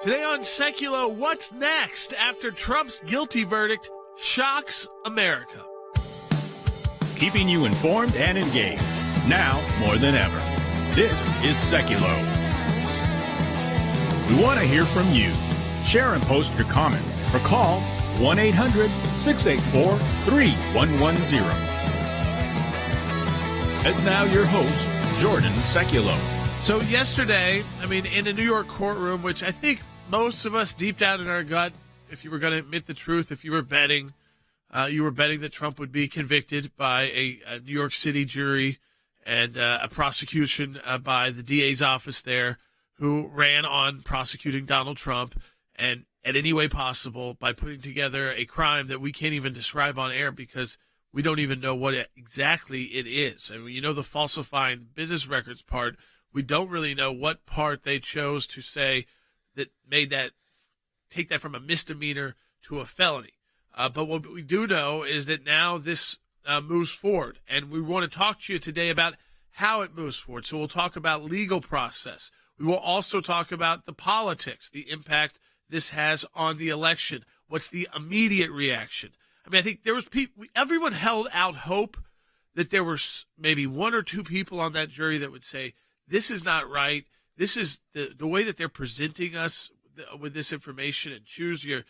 Today on Seculo, what's next after Trump's guilty verdict shocks America? Keeping you informed and engaged, now more than ever. This is Seculo. We want to hear from you. Share and post your comments or call 1-800-684-3110. And now your host, Jordan Seculo. So yesterday, in a New York courtroom, which I think most of us deep down in our gut, if you were going to admit the truth, if you were betting that Trump would be convicted by a New York City jury and a prosecution by the DA's office there, who ran on prosecuting Donald Trump and at any way possible by putting together a crime that we can't even describe on air because we don't even know what exactly it is. The falsifying business records part, we don't really know what part they chose to say that made that take that from a misdemeanor to a felony. But what we do know is that now this moves forward, and we want to talk to you today about how it moves forward. So we'll talk about legal process. We will also talk about the politics, the impact this has on the election. What's the immediate reaction? I think there was everyone held out hope that there were maybe one or two people on that jury that would say, this is not right. This is the way that they're presenting us with this information, and choose your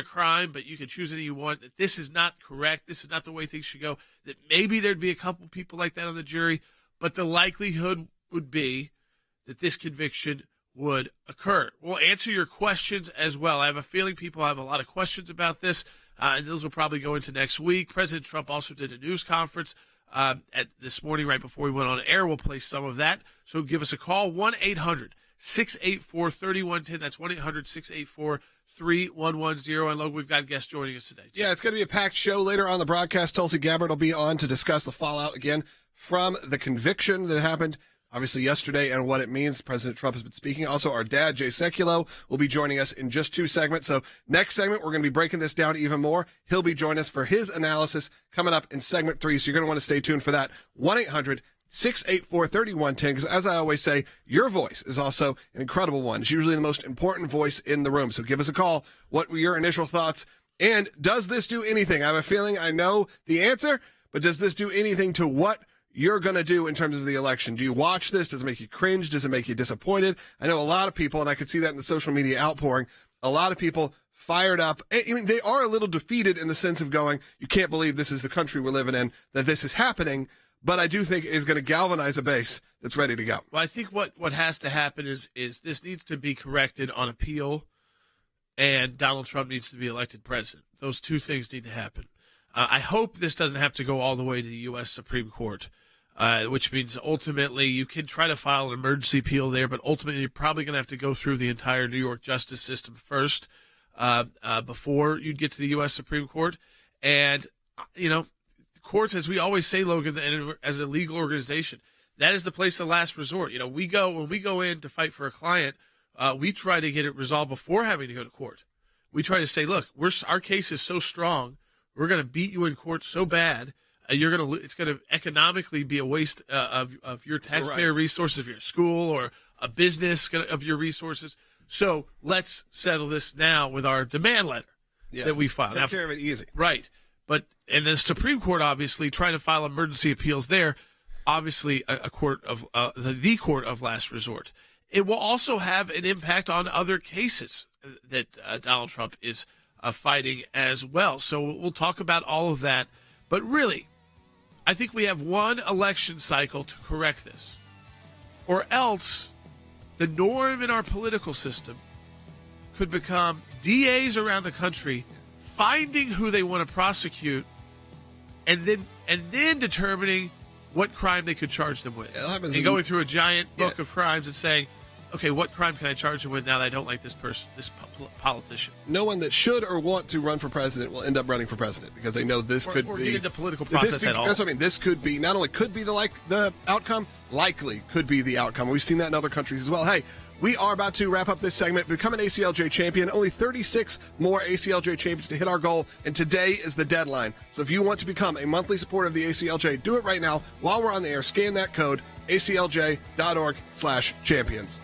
crime, but you can choose any you want. That this is not correct. This is not the way things should go. That maybe there'd be a couple people like that on the jury, but the likelihood would be that this conviction would occur. We'll answer your questions as well. I have a feeling people have a lot of questions about this, and those will probably go into next week. President Trump also did a news conference at this morning right before we went on air. We'll play some of that. So give us a call, 1-800-684-3110. That's 1-800-684-3110. And Logan, we've got guests joining us today. Yeah, it's going to be a packed show later on the broadcast. Tulsi Gabbard will be on to discuss the fallout again from the conviction that happened obviously yesterday and what it means. President Trump has been speaking. Also, our dad, Jay Seculo, will be joining us in just 2 segments. So next segment, we're going to be breaking this down even more. He'll be joining us for his analysis coming up in segment 3. So you're going to want to stay tuned for that. 1-800-684-3110. Because as I always say, your voice is also an incredible one. It's usually the most important voice in the room. So give us a call. What were your initial thoughts? And does this do anything? I have a feeling I know the answer, but does this do anything to what you're going to do in terms of the election? Do you watch this? Does it make you cringe? Does it make you disappointed? I know a lot of people, and I could see that in the social media outpouring, a lot of people fired up. They are a little defeated in the sense of going, you can't believe this is the country we're living in, that this is happening. But I do think it is going to galvanize a base that's ready to go. Well, I think what has to happen is this needs to be corrected on appeal, and Donald Trump needs to be elected president. Those two things need to happen. I hope this doesn't have to go all the way to the U.S. Supreme Court. Which means ultimately you can try to file an emergency appeal there, but ultimately you're probably going to have to go through the entire New York justice system first before you'd get to the U.S. Supreme Court. And, courts, as we always say, Logan, and as a legal organization, that is the place of last resort. When we go in to fight for a client, we try to get it resolved before having to go to court. We try to say, look, our case is so strong, we're going to beat you in court so bad, it's going to economically be a waste of your taxpayer resources, of your school or a business of your resources. So let's settle this now with our demand letter that we filed. Take care of it easy. Right. And the Supreme Court, obviously, trying to file emergency appeals there, obviously a court of the court of last resort. It will also have an impact on other cases that Donald Trump is fighting as well. So we'll talk about all of that. But really, I think we have one election cycle to correct this, or else the norm in our political system could become DAs around the country finding who they want to prosecute and then determining what crime they could charge them with. And going through a giant book of crimes and saying, okay, what crime can I charge him with now that I don't like this person, this politician? No one that should or want to run for president will end up running for president because they know this could or be... get into the political process at all. That's what I mean. This could be, not only could be the outcome, likely could be the outcome. We've seen that in other countries as well. Hey, we are about to wrap up this segment. Become an ACLJ champion. Only 36 more ACLJ champions to hit our goal, and today is the deadline. So if you want to become a monthly supporter of the ACLJ, do it right now while we're on the air. Scan that code, aclj.org/champions.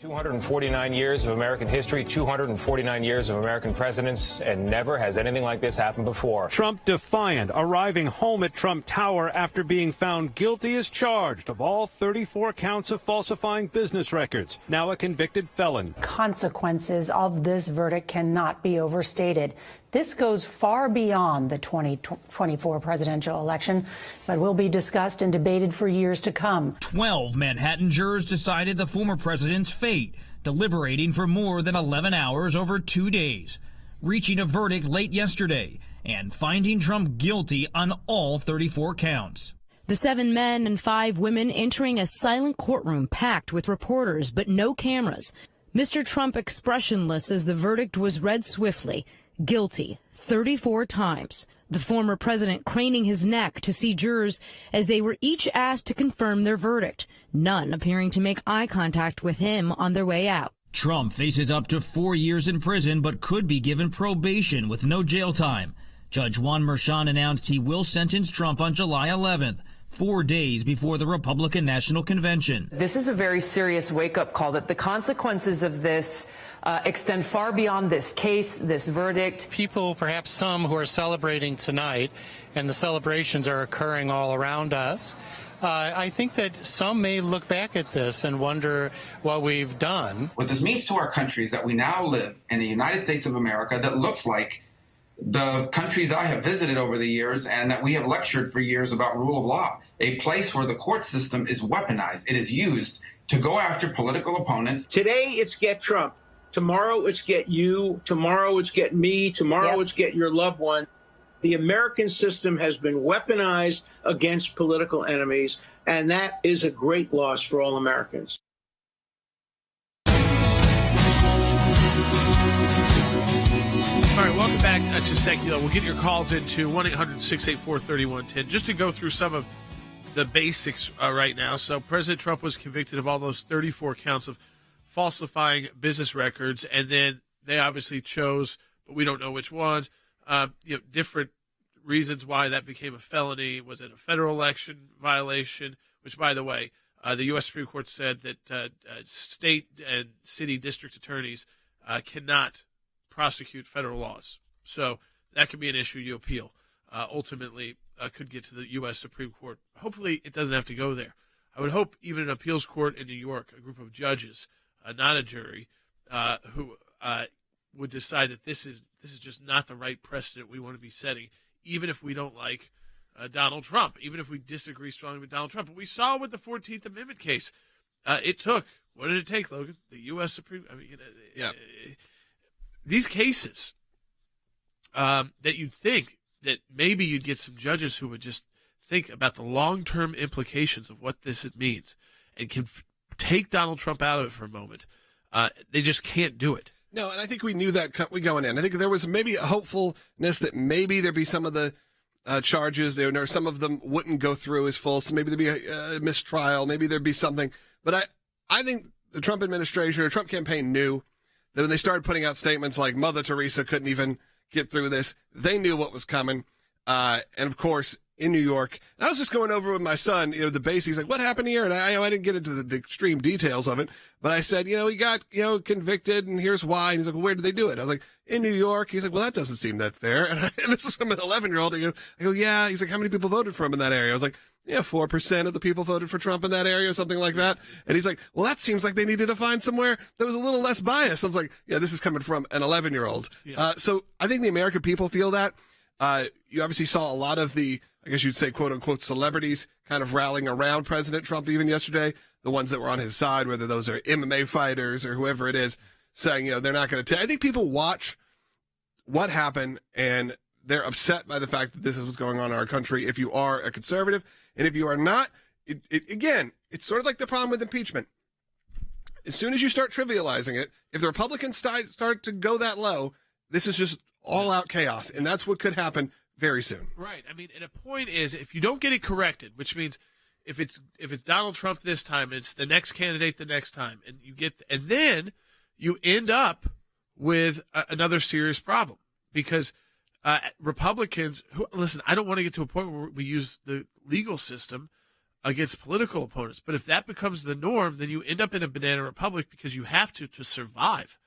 249 years of American history, 249 years of American presidents, and never has anything like this happened before. Trump defiant, arriving home at Trump Tower after being found guilty as charged of all 34 counts of falsifying business records. Now a convicted felon. Consequences of this verdict cannot be overstated. This goes far beyond the 2024 presidential election, but will be discussed and debated for years to come. 12 Manhattan jurors decided the former president's fate, deliberating for more than 11 hours over 2 days, reaching a verdict late yesterday and finding Trump guilty on all 34 counts. The 7 men and 5 women entering a silent courtroom packed with reporters but no cameras. Mr. Trump expressionless as the verdict was read swiftly. Guilty 34 times. The former president craning his neck to see jurors as they were each asked to confirm their verdict, none appearing to make eye contact with him on their way out. Trump faces up to 4 years in prison but could be given probation with no jail time. Judge Juan Merchan announced he will sentence Trump on July 11th, 4 days before the Republican National Convention. This is a very serious wake-up call that the consequences of this extend far beyond this case, this verdict. People, perhaps some who are celebrating tonight, and the celebrations are occurring all around us, I think that some may look back at this and wonder what we've done. What this means to our country is that we now live in the United States of America that looks like the countries I have visited over the years and that we have lectured for years about rule of law, a place where the court system is weaponized. It is used to go after political opponents. Today, it's get Trump. Tomorrow, it's get you. Tomorrow, it's get me. Tomorrow, it's get your loved one. The American system has been weaponized against political enemies, and that is a great loss for all Americans. All right, welcome back to Secular. We'll get your calls into 1-800-684-3110 just to go through some of the basics right now. So President Trump was convicted of all those 34 counts of falsifying business records, and then they obviously chose, but we don't know which ones, different reasons why that became a felony. Was it a federal election violation? Which, by the way, the U.S. Supreme Court said that state and city district attorneys cannot prosecute federal laws. So that could be an issue you appeal. Ultimately, could get to the U.S. Supreme Court. Hopefully, it doesn't have to go there. I would hope even an appeals court in New York, a group of judges, not a jury, who would decide that this is just not the right precedent we want to be setting, even if we don't like Donald Trump, even if we disagree strongly with Donald Trump. But we saw with the 14th Amendment case, it took, what did it take, Logan? The U.S. Supreme, these cases that you'd think that maybe you'd get some judges who would just think about the long-term implications of what this means and can take Donald Trump out of it for a moment. They just can't do it. No, and I think we knew that going in. I think there was maybe a hopefulness that maybe there'd be some of the charges there, or some of them wouldn't go through as full. So maybe there'd be a mistrial. Maybe there'd be something. But I think the Trump administration or Trump campaign knew that when they started putting out statements like Mother Teresa couldn't even get through this, they knew what was coming. And of course, in New York, and I was just going over with my son, the base. He's like, what happened here? And I didn't get into the extreme details of it, but I said, he got, convicted and here's why. And he's like, well, where did they do it? I was like, in New York. He's like, well, that doesn't seem that fair. And this was from an 11-year-old. I go, yeah. He's like, how many people voted for him in that area? I was like, yeah, 4% of the people voted for Trump in that area or something like that. And he's like, well, that seems like they needed to find somewhere that was a little less biased. I was like, yeah, this is coming from an 11-year-old. Yeah. So I think the American people feel that. You obviously saw a lot of the, I guess you'd say, quote unquote, celebrities kind of rallying around President Trump even yesterday. The ones that were on his side, whether those are MMA fighters or whoever it is, saying, they're not going to I think people watch what happened and they're upset by the fact that this is what's going on in our country. If you are a conservative, and if you are not, again, it's sort of like the problem with impeachment. As soon as you start trivializing it, if the Republicans start to go that low, this is just all-out chaos, and that's what could happen very soon. Right. I mean, and a point is, if you don't get it corrected, which means if it's Donald Trump this time, it's the next candidate the next time, and then you end up with another serious problem because Republicans who listen. I don't want to get to a point where we use the legal system against political opponents. But if that becomes the norm, then you end up in a banana republic because you have to survive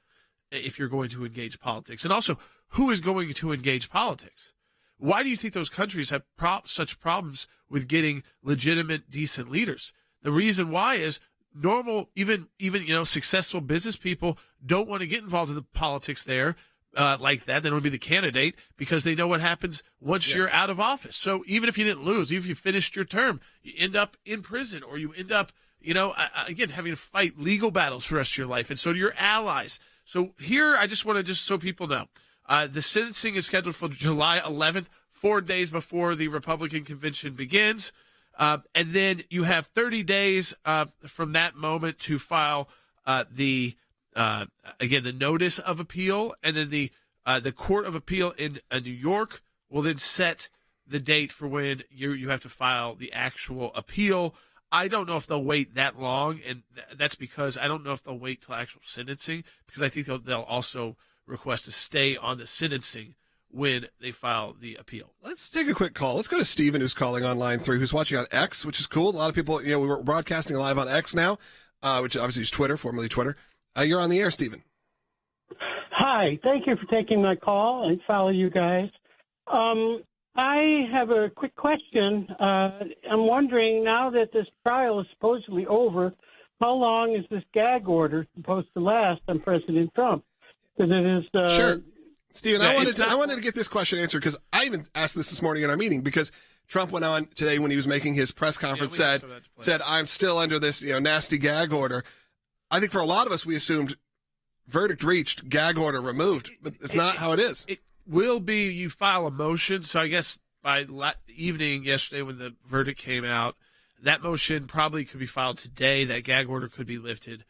if you're going to engage politics. And also, who is going to engage politics? Why do you think those countries have such problems with getting legitimate, decent leaders? The reason why is normal, even successful business people don't want to get involved in the politics there like that. They don't want to be the candidate because they know what happens once you're out of office. So even if you didn't lose, even if you finished your term, you end up in prison, or you end up, again, having to fight legal battles for the rest of your life. And so do your allies. So here, I just want to so people know, the sentencing is scheduled for July 11th, 4 days before the Republican convention begins. And then you have 30 days from that moment to file the notice of appeal, and then the Court of Appeal in New York will then set the date for when you have to file the actual appeal. I don't know if they'll wait that long, and that's because I don't know if they'll wait till actual sentencing, because I think they'll also request a stay on the sentencing when they file the appeal. Let's take a quick call. Let's go to Steven, who's calling on line 3, who's watching on X, which is cool. A lot of people, we're broadcasting live on X now, which obviously is Twitter, formerly Twitter. You're on the air, Steven. Hi. Thank you for taking my call and follow you guys. I have a quick question. I'm wondering, now that this trial is supposedly over, how long is this gag order supposed to last on President Trump? Because it is... Sure. Stephen, I wanted to get this question answered, because I even asked this morning in our meeting, because Trump went on today when he was making his press conference, said, I'm still under this nasty gag order. I think for a lot of us, we assumed verdict reached, gag order removed, but it's not how it is. It will be, you file a motion. So I guess by evening yesterday when the verdict came out, that motion probably could be filed today. That gag order could be lifted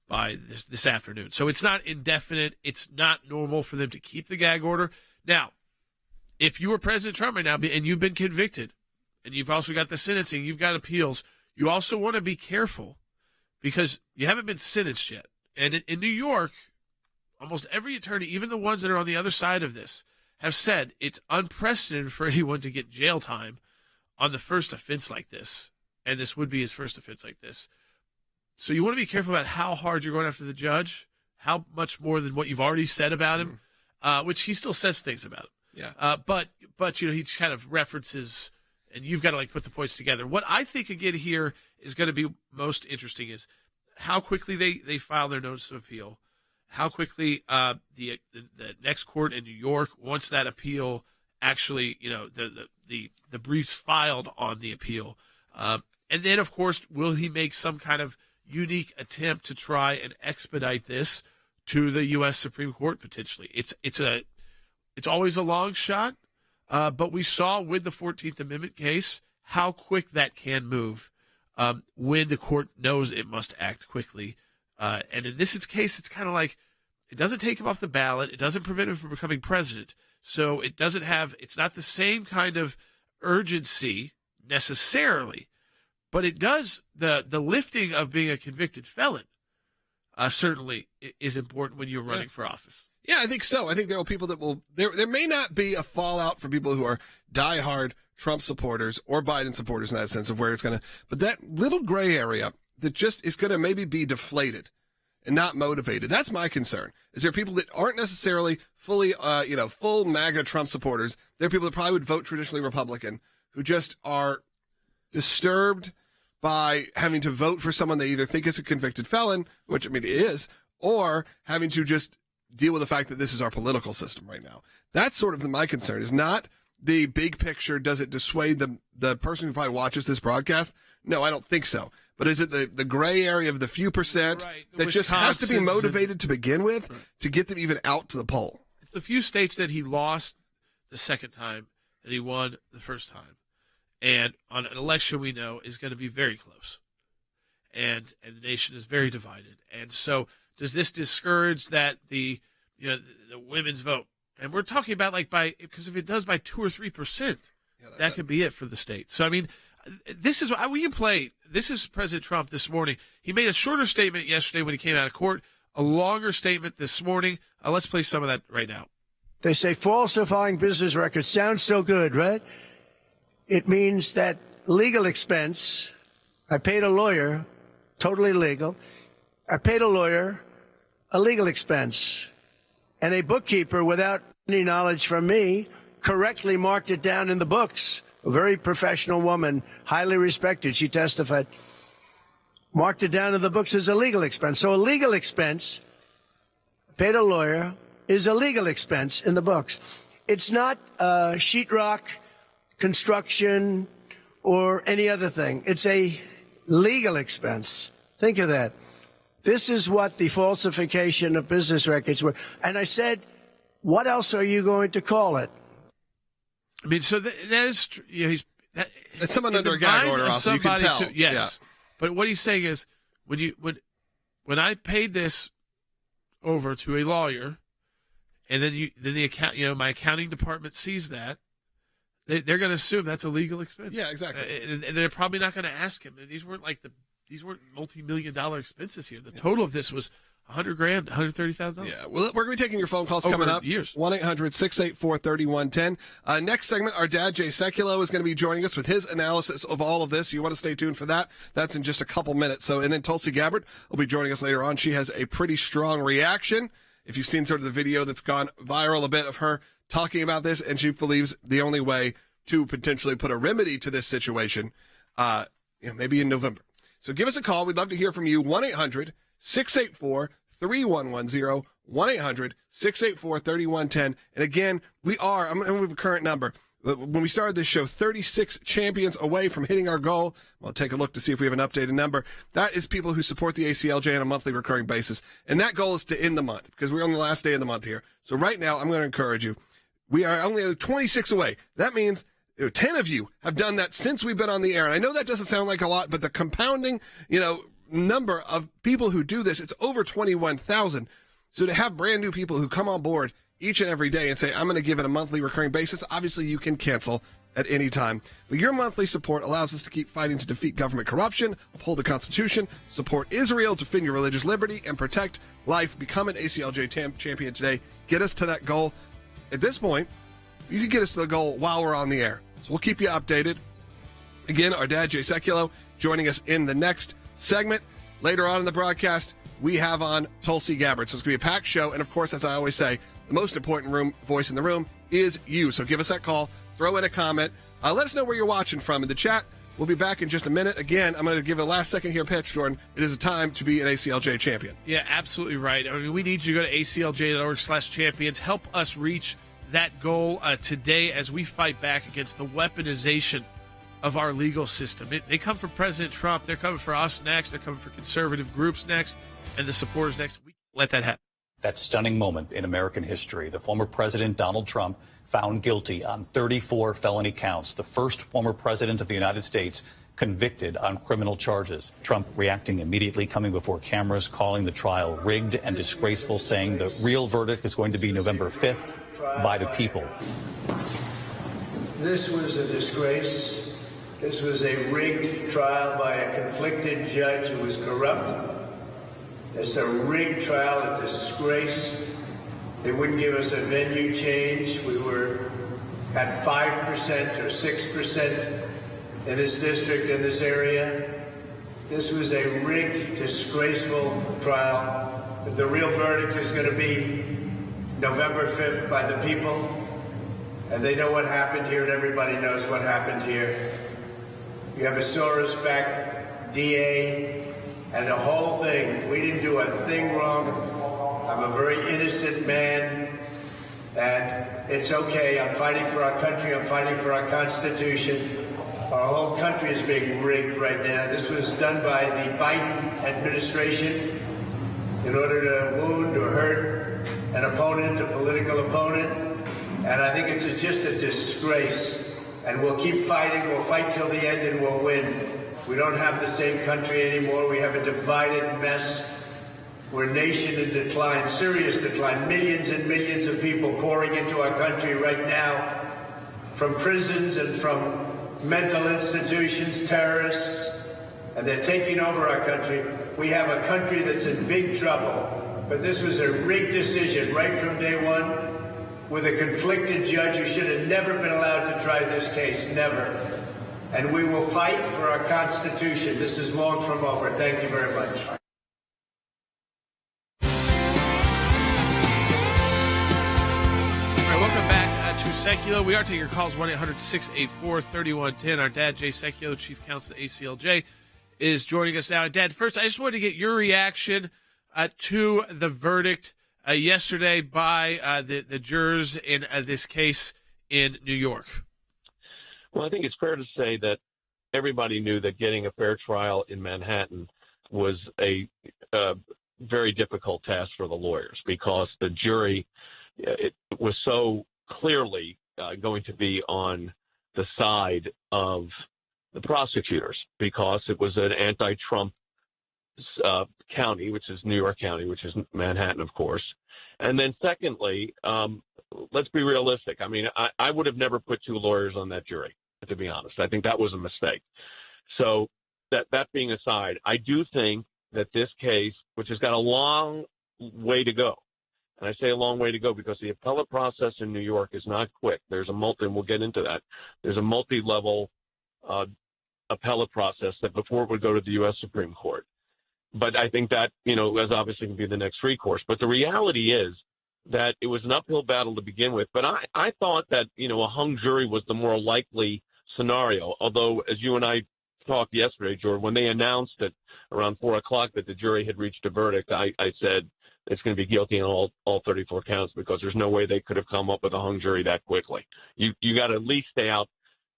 by this afternoon. So it's not indefinite. It's not normal for them to keep the gag order. Now, if you were President Trump right now and you've been convicted, and you've also got the sentencing, you've got appeals, you also want to be careful because you haven't been sentenced yet. And in New York, almost every attorney, even the ones that are on the other side of this, have said it's unprecedented for anyone to get jail time on the first offense like this. And this would be his first offense like this. So you want to be careful about how hard you're going after the judge, how much more than what you've already said about him, which he still says things about him. Yeah. But he kind of references, and you've got to put the points together. What I think again here is going to be most interesting is how quickly they file their notice of appeal, how quickly the next court in New York, once that appeal actually, the briefs filed on the appeal, and then of course will he make some kind of unique attempt to try and expedite this to the U.S. Supreme Court potentially. It's always a long shot, but we saw with the 14th Amendment case how quick that can move when the court knows it must act quickly. And in this case, it's kind of like it doesn't take him off the ballot. It doesn't prevent him from becoming president. So it's not the same kind of urgency necessarily, but it does, the lifting of being a convicted felon certainly is important when you're running for office. Yeah, I think so. I think there are people that there may not be a fallout for people who are diehard Trump supporters or Biden supporters in that sense of where it's going to, but that little gray area that just is going to maybe be deflated and not motivated. That's my concern. Is there people that aren't necessarily fully, full MAGA Trump supporters? There are people that probably would vote traditionally Republican who just are disturbed by having to vote for someone they either think is a convicted felon, which, it is, or having to just deal with the fact that this is our political system right now. That's sort of my concern, is not the big picture. Does it dissuade the person who probably watches this broadcast? No, I don't think so. But is it the gray area of the few percent that just has to be motivated to begin with to get them even out to the poll? It's the few states that he lost the second time that he won the first time. And on an election we know is going to be very close. And the nation is very divided. And so does this discourage that the women's vote? And we're talking about because if it does by 2 or 3%, that could be it for the state. So, this is we can play. This is President Trump this morning. He made a shorter statement yesterday when he came out of court, a longer statement this morning. Let's play some of that right now. They say falsifying business records sounds so good, right? It means that legal expense I paid a lawyer, totally legal. I paid a lawyer a legal expense. And a bookkeeper, without any knowledge from me, correctly marked it down in the books. A very professional woman, highly respected, she testified, marked it down in the books as a legal expense. So a legal expense, paid a lawyer, is a legal expense in the books. It's not sheetrock, construction, or any other thing. It's a legal expense. Think of that. This is what the falsification of business records were. And I said, what else are you going to call it? I mean, so that is, it's someone under a gag order, also, you can tell. Yes. Yeah. But what he's saying is, when I paid this over to a lawyer, and then my accounting department sees that, they're going to assume that's a legal expense. Yeah, exactly. And they're probably not going to ask him. These weren't multi-million-dollar expenses here. The total of this was $100,000, $130,000. Yeah, well, we're going to be taking your phone calls coming up. Years. 1-800-684-3110. Next segment, our dad, Jay Sekulow, is going to be joining us with his analysis of all of this. You want to stay tuned for that. That's in just a couple minutes. And then Tulsi Gabbard will be joining us later on. She has a pretty strong reaction. If you've seen sort of the video that's gone viral a bit of her talking about this, and she believes the only way to potentially put a remedy to this situation, maybe in November. So give us a call. We'd love to hear from you. 1-800-684-3110. 1-800-684-3110. And again, I'm going to move a current number. When we started this show, 36 champions away from hitting our goal. We'll take a look to see if we have an updated number. That is people who support the ACLJ on a monthly recurring basis. And that goal is to end the month because we're on the last day of the month here. So right now, I'm going to encourage you. We are only 26 away. That means 10 of you have done that since we've been on the air. And I know that doesn't sound like a lot, but the compounding, number of people who do this, it's over 21,000. So to have brand new people who come on board each and every day and say, I'm going to give it a monthly recurring basis, obviously you can cancel at any time. But your monthly support allows us to keep fighting to defeat government corruption, uphold the Constitution, support Israel, defend your religious liberty, and protect life. Become an ACLJ champion today. Get us to that goal. At this point, you can get us to the goal while we're on the air. So we'll keep you updated. Again, our dad, Jay Sekulow, joining us in the next segment. Later on in the broadcast, we have on Tulsi Gabbard. So it's going to be a packed show. And of course, as I always say, the most important voice in the room is you. So give us that call. Throw in a comment. Let us know where you're watching from in the chat. We'll be back in just a minute. Again, I'm going to give a last second here pitch, Jordan. It is a time to be an ACLJ champion. Yeah, absolutely right. I mean, we need you to go to aclj.org/champions. Help us reach that goal today as we fight back against the weaponization of our legal system. They come for President Trump. They're coming for us next. They're coming for conservative groups next and the supporters next. We can't let that happen. That stunning moment in American history. The former President Donald Trump found guilty on 34 felony counts. The first former president of the United States convicted on criminal charges. Trump reacting immediately, coming before cameras, calling the trial rigged and disgraceful, saying the real verdict is going to be November 5th by the people. This was a disgrace. This was a rigged trial by a conflicted judge who was corrupt. It's a rigged trial, a disgrace. They wouldn't give us a venue change. We were at 5% or 6% in this district, in this area. This was a rigged, disgraceful trial. The real verdict is going to be November 5th by the people. And they know what happened here, and everybody knows what happened here. You have a Soros-backed DA and the whole thing. We didn't do a thing wrong. I'm a very innocent man, and it's okay. I'm fighting for our country. I'm fighting for our Constitution. Our whole country is being rigged right now. This was done by the Biden administration in order to wound or hurt an opponent, a political opponent. And I think it's just a disgrace. And we'll keep fighting. We'll fight till the end, and we'll win. We don't have the same country anymore. We have a divided mess. We're a nation in decline, serious decline. Millions and millions of people pouring into our country right now from prisons and from mental institutions, terrorists, and they're taking over our country. We have a country that's in big trouble. But this was a rigged decision right from day one with a conflicted judge who should have never been allowed to try this case, never. and we will fight for our Constitution. This is long from over. Thank you very much. All right, welcome back to Secular. We are taking your calls 1-800-684-3110. Our dad, Jay Secular, Chief Counsel at ACLJ, is joining us now. And Dad, first, I just wanted to get your reaction to the verdict yesterday by the jurors in this case in New York. Well, I think it's fair to say that everybody knew that getting a fair trial in Manhattan was a very difficult task for the lawyers, because the jury it was so clearly going to be on the side of the prosecutors, because it was an anti-Trump county, which is New York County, which is Manhattan, of course. And then secondly, let's be realistic. I mean, I would have never put two lawyers on that jury, to be honest. I think that was a mistake. So that being aside, I do think that this case, which has got a long way to go, and I say a long way to go because the appellate process in New York is not quick. There's and we'll get into that. There's a multi-level appellate process that before it would go to the U.S. Supreme Court. But I think that, is obviously going to be the next recourse. But the reality is that it was an uphill battle to begin with. But I thought that, a hung jury was the more likely scenario. Although, as you and I talked yesterday, George, when they announced at around 4 o'clock that the jury had reached a verdict, I said it's going to be guilty on all 34 counts, because there's no way they could have come up with a hung jury that quickly. You got to at least stay out.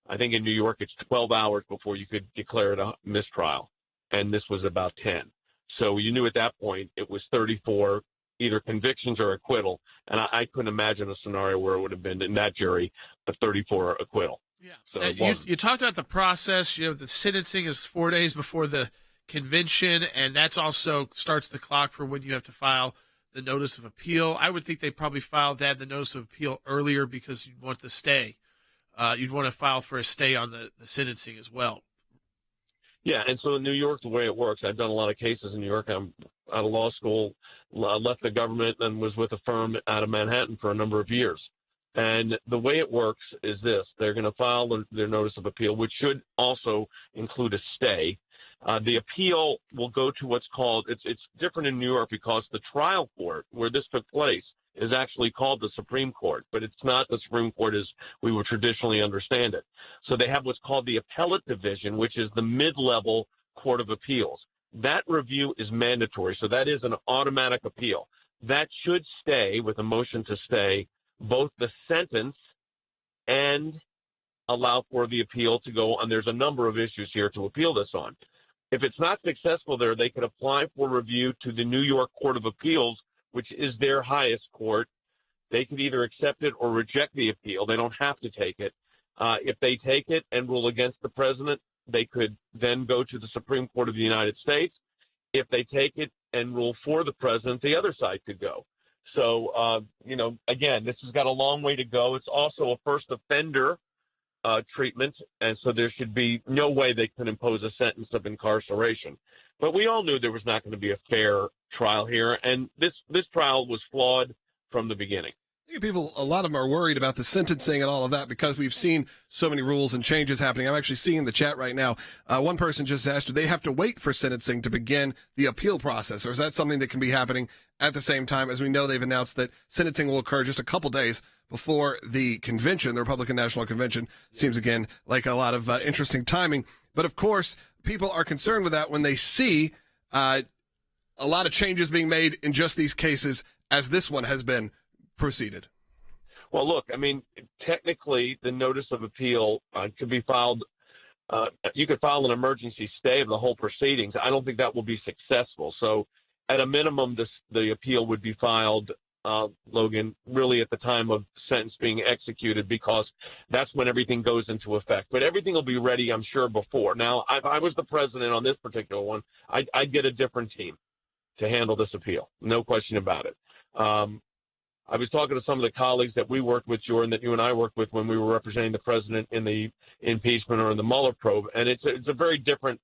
I think in New York it's 12 hours before you could declare it a mistrial, and this was about 10. So you knew at that point it was 34 either convictions or acquittal, and I couldn't imagine a scenario where it would have been in that jury a 34 acquittal. Yeah. So you talked about the process. The sentencing is 4 days before the convention, and that's also starts the clock for when you have to file the notice of appeal. I would think they probably filed the notice of appeal earlier because you'd want the stay. You'd want to file for a stay on the sentencing as well. Yeah, and so in New York, the way it works, I've done a lot of cases in New York. I'm out of law school, left the government, and was with a firm out of Manhattan for a number of years. And the way it works is this. They're going to file their notice of appeal, which should also include a stay. The appeal will go to what's called, it's different in New York because the trial court where this took place is actually called the Supreme Court, but it's not the Supreme Court as we would traditionally understand it. So they have what's called the appellate division, which is the mid-level court of appeals. That review is mandatory, so that is an automatic appeal. That should stay, with a motion to stay, both the sentence and allow for the appeal to go on. There's a number of issues here to appeal this on. If it's not successful there, they could apply for review to the New York Court of Appeals, which is their highest court. They could either accept it or reject the appeal. They don't have to take it. If they take it and rule against the president, they could then go to the Supreme Court of the United States. If they take it and rule for the president, the other side could go. So, again, this has got a long way to go. It's also a first offender treatment, and so there should be no way they could impose a sentence of incarceration. But we all knew there was not going to be a fair trial here, and this trial was flawed from the beginning. I think people, a lot of them are worried about the sentencing and all of that because we've seen so many rules and changes happening. I'm actually seeing in the chat right now, one person just asked, do they have to wait for sentencing to begin the appeal process, or is that something that can be happening at the same time? As we know, they've announced that sentencing will occur just a couple days before the convention, the Republican National Convention. Seems, again, like a lot of interesting timing. But, of course, people are concerned with that when they see a lot of changes being made in just these cases as this one has been proceeded. Well, look, I mean, technically, the notice of appeal could be filed. You could file an emergency stay of the whole proceedings. I don't think that will be successful. So, at a minimum, the appeal would be filed, Logan, really at the time of sentence being executed, because that's when everything goes into effect. But everything will be ready, I'm sure, before. Now, if I was the president on this particular one, I'd get a different team to handle this appeal. No question about it. I was talking to some of the colleagues that we worked with, Jordan, that you and I worked with when we were representing the president in the impeachment or in the Mueller probe, and it's a very different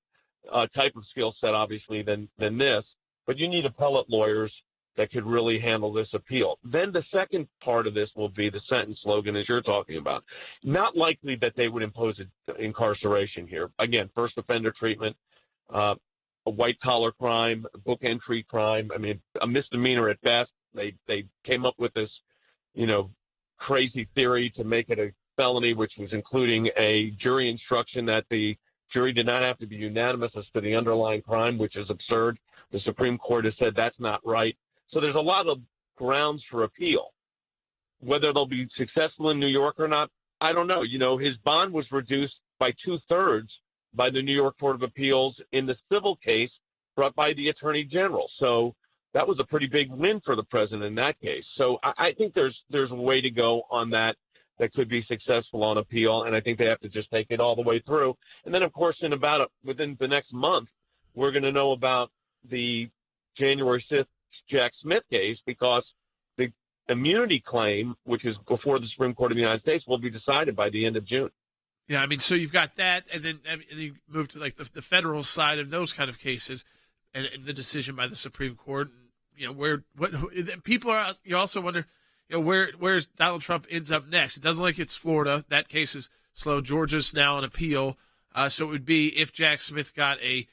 type of skill set, obviously, than this. But you need appellate lawyers that could really handle this appeal. Then the second part of this will be the sentence slogan, as you're talking about. Not likely that they would impose incarceration here. Again, first offender treatment, a white-collar crime, book entry crime. I mean, a misdemeanor at best. They came up with this, crazy theory to make it a felony, which was including a jury instruction that the jury did not have to be unanimous as to the underlying crime, which is absurd. The Supreme Court has said that's not right. So there's a lot of grounds for appeal. Whether they'll be successful in New York or not, I don't know. His bond was reduced by 2/3 by the New York Court of Appeals in the civil case brought by the Attorney General. So that was a pretty big win for the president in that case. So I think there's a way to go on that could be successful on appeal, and I think they have to just take it all the way through. And then, of course, within the next month, we're going to know about the January 6th Jack Smith case, because the immunity claim, which is before the Supreme Court of the United States, will be decided by the end of June. Yeah, I mean, so you've got that, and then you move to like the federal side of those kind of cases, and the decision by the Supreme Court. People are. You also wonder, where's Donald Trump ends up next. It doesn't look like it's Florida. That case is slow. Georgia's now on appeal, so it would be if Jack Smith got a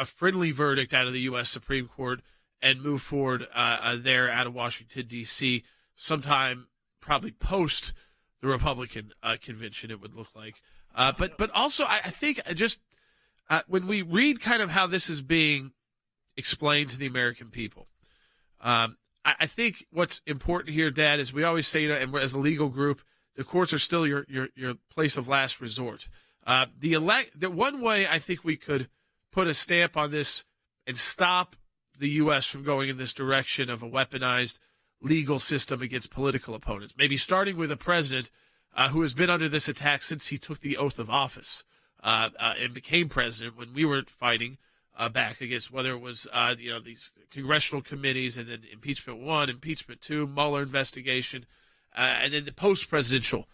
friendly verdict out of the U.S. Supreme Court and move forward there out of Washington, D.C., sometime probably post the Republican convention, it would look like. But also, I think just when we read kind of how this is being explained to the American people, I think what's important here, Dad, is we always say, and as a legal group, the courts are still your place of last resort. The one way I think we could put a stamp on this and stop the U.S. from going in this direction of a weaponized legal system against political opponents, maybe starting with a president who has been under this attack since he took the oath of office and became president, when we were fighting back against whether it was these congressional committees, and then impeachment 1, impeachment 2, Mueller investigation, and then the post-presidential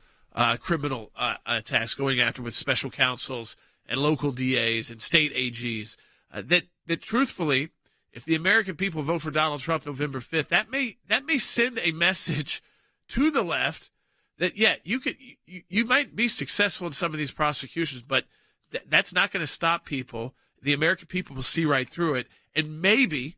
criminal attacks going after with special counsels and local DAs and state AGs. That truthfully, if the American people vote for Donald Trump November 5th, that may send a message to the left that you might be successful in some of these prosecutions, but that's not going to stop people. The American people will see right through it, and maybe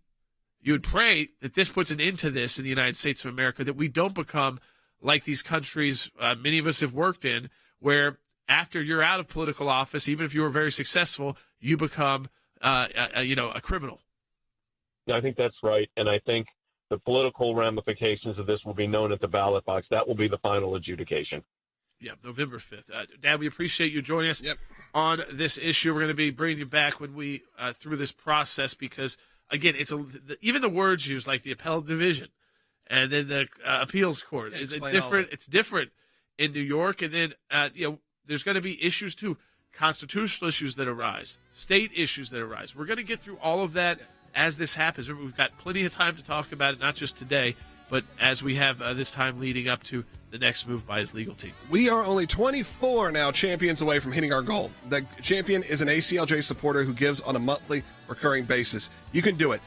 you would pray that this puts an end to this in the United States of America, that we don't become like these countries many of us have worked in, where after you're out of political office, even if you were very successful, you become a criminal. I think that's right, and I think the political ramifications of this will be known at the ballot box. That will be the final adjudication. Yeah, November 5th. Dad, we appreciate you joining us on this issue. We're going to be bringing you back when we through this process, because, again, even the words used, like the appellate division and then the appeals court, is different. It's different in New York, and then there's going to be issues too, constitutional issues that arise, state issues that arise. We're going to get through all of that as this happens. We've got plenty of time to talk about it, not just today, but as we have this time leading up to the next move by his legal team. We are only 24 now champions away from hitting our goal. The champion is an ACLJ supporter who gives on a monthly recurring basis. You can do it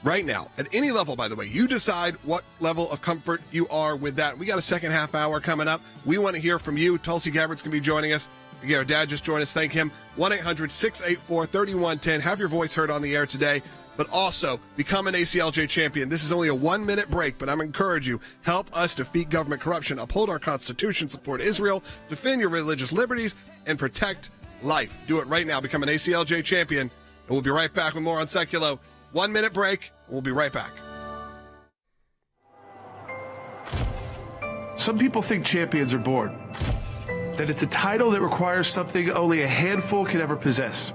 right now at any level, by the way. You decide what level of comfort you are with that. We got a second half hour coming up. We want to hear from you. Tulsi Gabbard's going to be joining us. Again, our dad just joined us. Thank him. 1-800-684-3110. Have your voice heard on the air today. But also, become an ACLJ champion. This is only a 1-minute break, but I'm encourage you. Help us defeat government corruption, uphold our Constitution, support Israel, defend your religious liberties, and protect life. Do it right now. Become an ACLJ champion. And we'll be right back with more on Seculo. 1-minute break. We'll be right back. Some people think champions are bored, that it's a title that requires something only a handful can ever possess.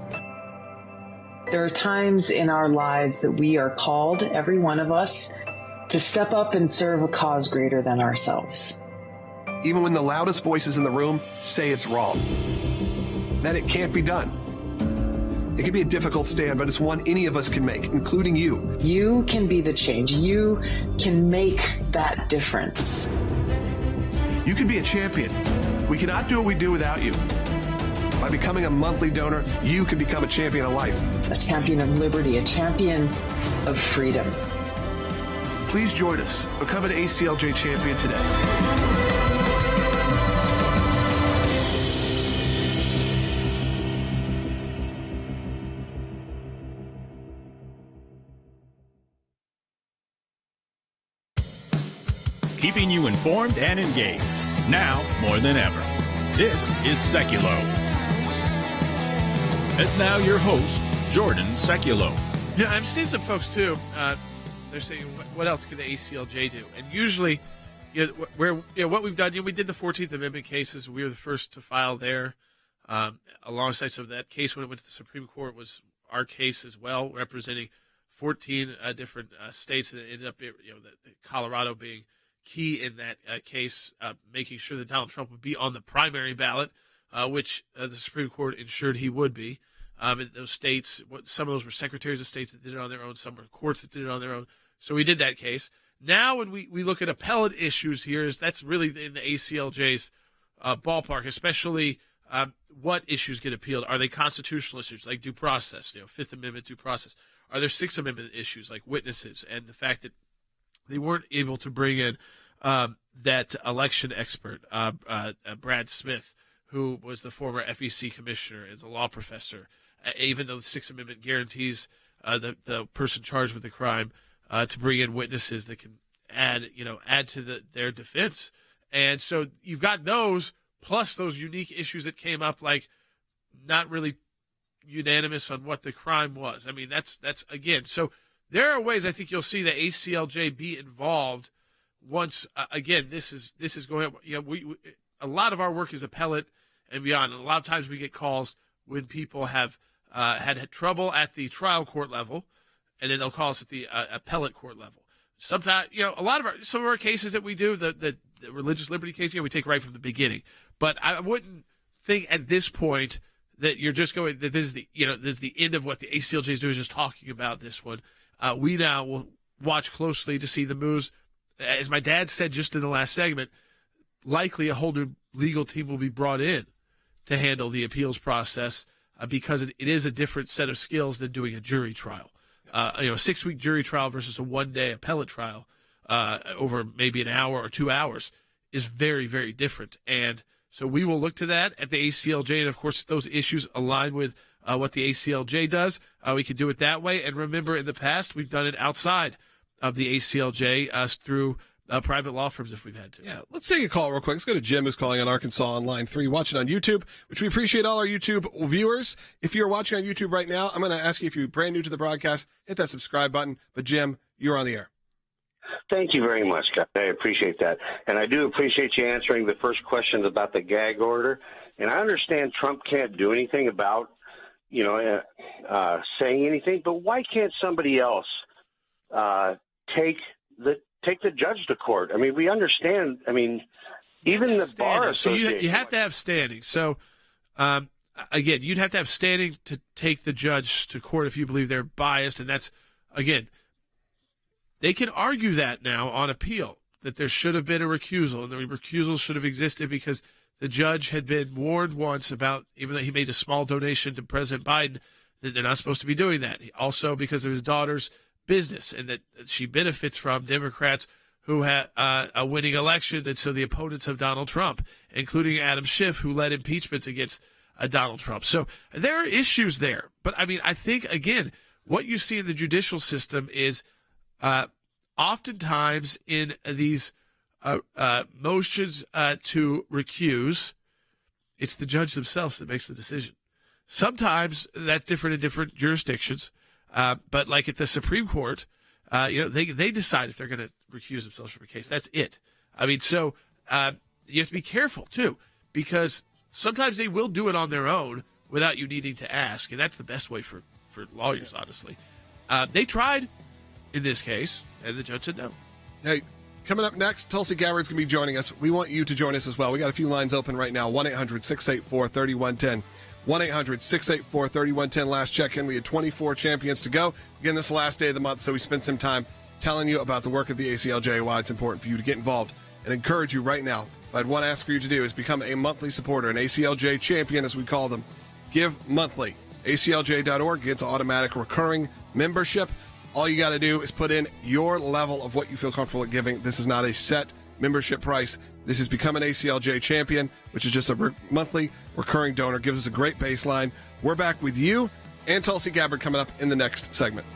There are times in our lives that we are called, every one of us, to step up and serve a cause greater than ourselves. Even when the loudest voices in the room say it's wrong, that it can't be done. It can be a difficult stand, but it's one any of us can make, including you. You can be the change. You can make that difference. You can be a champion. We cannot do what we do without you. By becoming a monthly donor, you can become a champion of life. A champion of liberty, a champion of freedom. Please join us. Become an ACLJ champion today. Keeping you informed and engaged. Now more than ever. This is Seculo. And now your host, Jordan Seculo. Yeah, I'm seeing some folks, too. They're saying, what else can the ACLJ do? And usually, what we've done, we did the 14th Amendment cases. We were the first to file there. Alongside some of that case when it went to the Supreme Court was our case as well, representing 14 different states. And it ended up, the Colorado being key in that case, making sure that Donald Trump would be on the primary ballot, which the Supreme Court ensured he would be. In those states, some of those were secretaries of states that did it on their own, some were courts that did it on their own. So we did that case. Now when we look at appellate issues here, that's really in the ACLJ's ballpark, especially what issues get appealed. Are they constitutional issues like due process, Fifth Amendment due process? Are there Sixth Amendment issues like witnesses and the fact that they weren't able to bring in that election expert, Brad Smith, who was the former FEC commissioner, is a law professor, even though the Sixth Amendment guarantees the person charged with the crime to bring in witnesses that can add to their defense. And so you've got those, plus those unique issues that came up, like not really unanimous on what the crime was. I mean, that's again. So there are ways I think you'll see the ACLJ be involved once again. This is going up. We a lot of our work is appellate and beyond. And a lot of times we get calls when people have had trouble at the trial court level, and then they'll call us at the appellate court level. Sometimes, some of our cases that we do, the religious liberty case, we take right from the beginning. But I wouldn't think at this point that you're just going, that this is the end of what the ACLJ is doing, is just talking about this one. We now will watch closely to see the moves. As my dad said just in the last segment, likely a whole new legal team will be brought in to handle the appeals process because it is a different set of skills than doing a jury trial. A 6-week jury trial versus a 1-day appellate trial over maybe an hour or 2 hours is very, very different. And so we will look to that at the ACLJ. And, of course, if those issues align with what the ACLJ does, we can do it that way. And remember, in the past, we've done it outside of the ACLJ through private law firms if we've had to. Yeah, let's take a call real quick. Let's go to Jim, who's calling on Arkansas on line 3, watching on YouTube, which we appreciate all our YouTube viewers. If you're watching on YouTube right now, I'm going to ask you, if you're brand new to the broadcast, hit that subscribe button. But Jim, you're on the air. Thank you very much, guys. I appreciate that. And I do appreciate you answering the first questions about the gag order. And I understand Trump can't do anything about, saying anything, but why can't somebody else take the judge to court? I mean, we understand. I mean, even the bar association. So you have to have standing. So, again, you'd have to have standing to take the judge to court if you believe they're biased. And that's, again, they can argue that now on appeal, that there should have been a recusal, and the recusal should have existed because the judge had been warned once about, even though he made a small donation to President Biden, that they're not supposed to be doing that. Also, because of his daughter's business and that she benefits from Democrats who had winning elections, and so the opponents of Donald Trump, including Adam Schiff, who led impeachments against Donald Trump. So there are issues there. But, I mean, I think, again, what you see in the judicial system is oftentimes in these motions to recuse, it's the judge themselves that makes the decision. Sometimes that's different in different jurisdictions. But like at the Supreme Court, they decide if they're going to recuse themselves from a case. That's it. I mean, so you have to be careful, too, because sometimes they will do it on their own without you needing to ask. And that's the best way for lawyers, honestly. They tried in this case, and the judge said no. Hey, coming up next, Tulsi Gabbard is going to be joining us. We want you to join us as well. We got a few lines open right now. 1-800-684-3110. 1-800-684-3110. Last check-in, we had 24 champions to go. Again, this is the last day of the month, so we spent some time telling you about the work of the ACLJ, why it's important for you to get involved, and encourage you right now. What I'd want to ask for you to do is become a monthly supporter, an ACLJ champion, as we call them. Give monthly. ACLJ.org gets automatic recurring membership. All you got to do is put in your level of what you feel comfortable at giving. This is not a set membership price. This is Become an ACLJ Champion, which is just a monthly recurring donor. Gives us a great baseline. We're back with you and Tulsi Gabbard coming up in the next segment.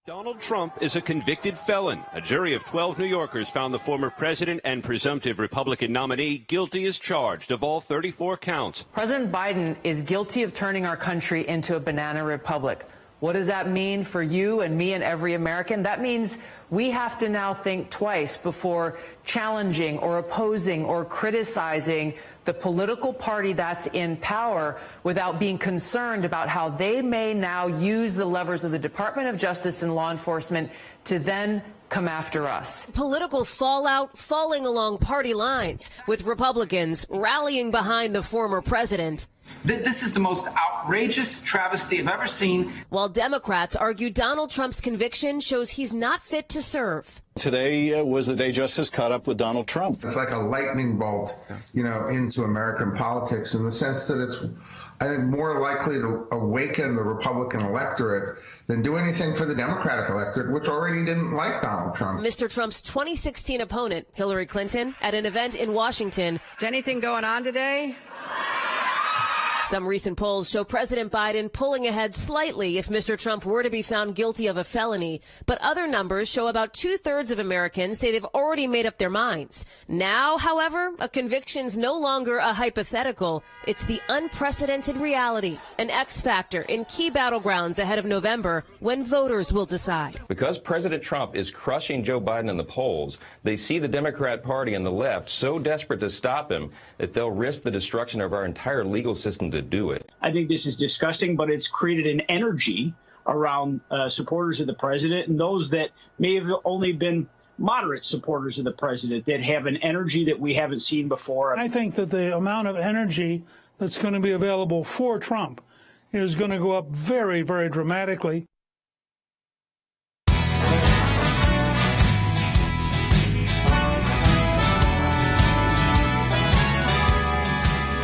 Donald Trump is a convicted felon. A jury of 12 New Yorkers found the former president and presumptive Republican nominee guilty as charged of all 34 counts. President Biden is guilty of turning our country into a banana republic. What does that mean for you and me and every American? That means we have to now think twice before challenging or opposing or criticizing the political party that's in power without being concerned about how they may now use the levers of the Department of Justice and law enforcement to then come after us. Political fallout falling along party lines, with Republicans rallying behind the former president. This is the most outrageous travesty I've ever seen. While Democrats argue Donald Trump's conviction shows he's not fit to serve. Today was the day justice caught up with Donald Trump. It's like a lightning bolt, into American politics in the sense that it's, I think, more likely to awaken the Republican electorate than do anything for the Democratic electorate, which already didn't like Donald Trump. Mr. Trump's 2016 opponent, Hillary Clinton, at an event in Washington. Is anything going on today? Some recent polls show President Biden pulling ahead slightly if Mr. Trump were to be found guilty of a felony. But other numbers show about 2/3 of Americans say they've already made up their minds. Now, however, a conviction's no longer a hypothetical. It's the unprecedented reality, an X factor in key battlegrounds ahead of November when voters will decide. Because President Trump is crushing Joe Biden in the polls, they see the Democrat Party and the left so desperate to stop him that they'll risk the destruction of our entire legal system to do it. I think this is disgusting, but it's created an energy around supporters of the president and those that may have only been moderate supporters of the president that have an energy that we haven't seen before. I think that the amount of energy that's going to be available for Trump is going to go up very, very dramatically.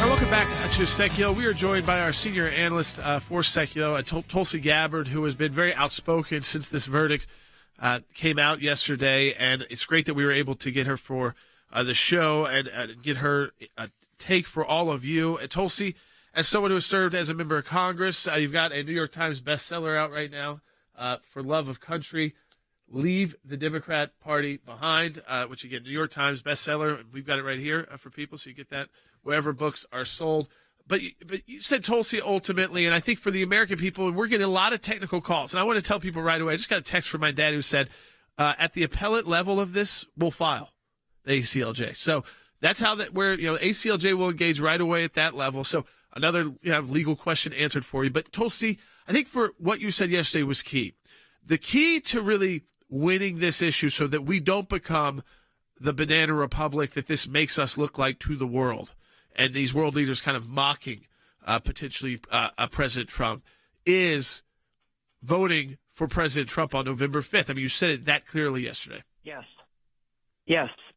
Welcome back to Seculo. We are joined by our senior analyst for Seculo, Tulsi Gabbard, who has been very outspoken since this verdict came out yesterday. And it's great that we were able to get her for the show and get her take for all of you. Tulsi, as someone who has served as a member of Congress, you've got a New York Times bestseller out right now, For Love of Country, Leave the Democrat Party Behind, which, again, New York Times bestseller. We've got it right here for people, so you get that wherever books are sold. But you said, Tulsi, ultimately, and I think for the American people, we're getting a lot of technical calls. And I want to tell people right away, I just got a text from my dad who said, at the appellate level of this, we'll file the ACLJ. So that's how ACLJ will engage right away at that level. So another legal question answered for you. But Tulsi, I think for what you said yesterday was key. The key to really winning this issue so that we don't become the banana republic that this makes us look like to the world, and these world leaders kind of mocking potentially President Trump, is voting for President Trump on November 5th. I mean, you said it that clearly yesterday. Yes,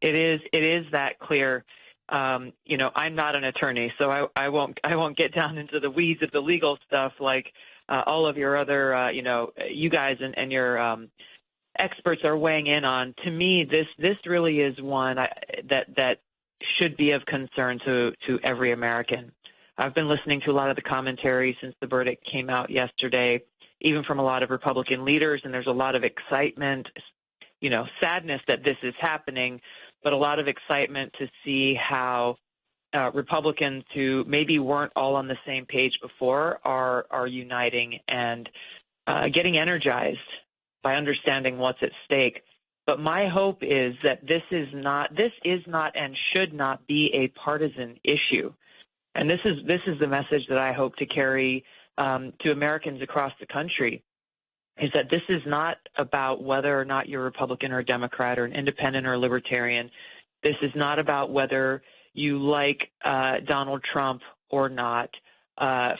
it is. It is that clear. I'm not an attorney, so I won't get down into the weeds of the legal stuff like all of your other, you guys and your experts are weighing in on. To me, this really is one that should be of concern to every American. I've been listening to a lot of the commentary since the verdict came out yesterday, even from a lot of Republican leaders, and there's a lot of excitement, sadness that this is happening, but a lot of excitement to see how Republicans who maybe weren't all on the same page before are uniting and getting energized by understanding what's at stake. But my hope is that this is not and should not be a partisan issue. And this is the message that I hope to carry to Americans across the country, is that this is not about whether or not you're Republican or Democrat or an independent or libertarian. This is not about whether you like Donald Trump or not.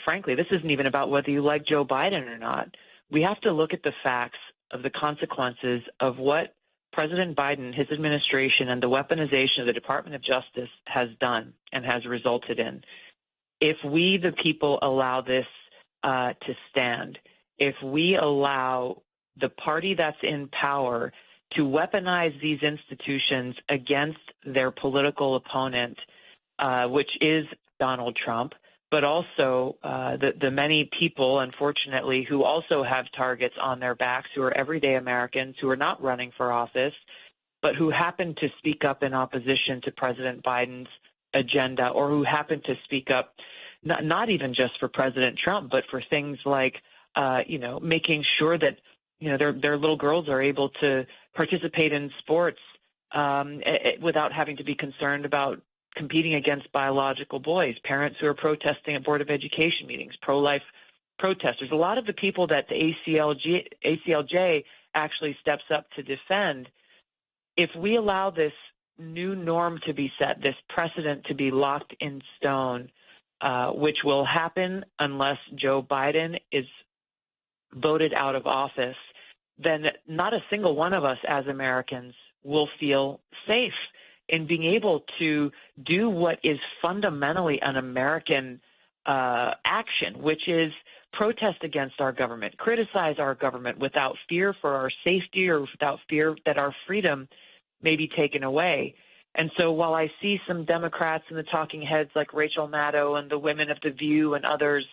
Frankly, this isn't even about whether you like Joe Biden or not. We have to look at the facts of the consequences of what President Biden, his administration, and the weaponization of the Department of Justice has done and has resulted in. If we, the people, allow this to stand. If we allow the party that's in power to weaponize these institutions against their political opponent, which is Donald Trump, but also the many people, unfortunately, who also have targets on their backs, who are everyday Americans who are not running for office, but who happen to speak up in opposition to President Biden's agenda, or who happen to speak up not even just for President Trump, but for things like, making sure that, their little girls are able to participate in sports without having to be concerned about competing against biological boys, parents who are protesting at Board of Education meetings, pro-life protesters. A lot of the people that the ACLJ actually steps up to defend, if we allow this new norm to be set, this precedent to be locked in stone, which will happen unless Joe Biden is voted out of office, then not a single one of us as Americans will feel safe in being able to do what is fundamentally an American action, which is protest against our government, criticize our government without fear for our safety or without fear that our freedom may be taken away. And so while I see some Democrats and the talking heads like Rachel Maddow and the women of The View and others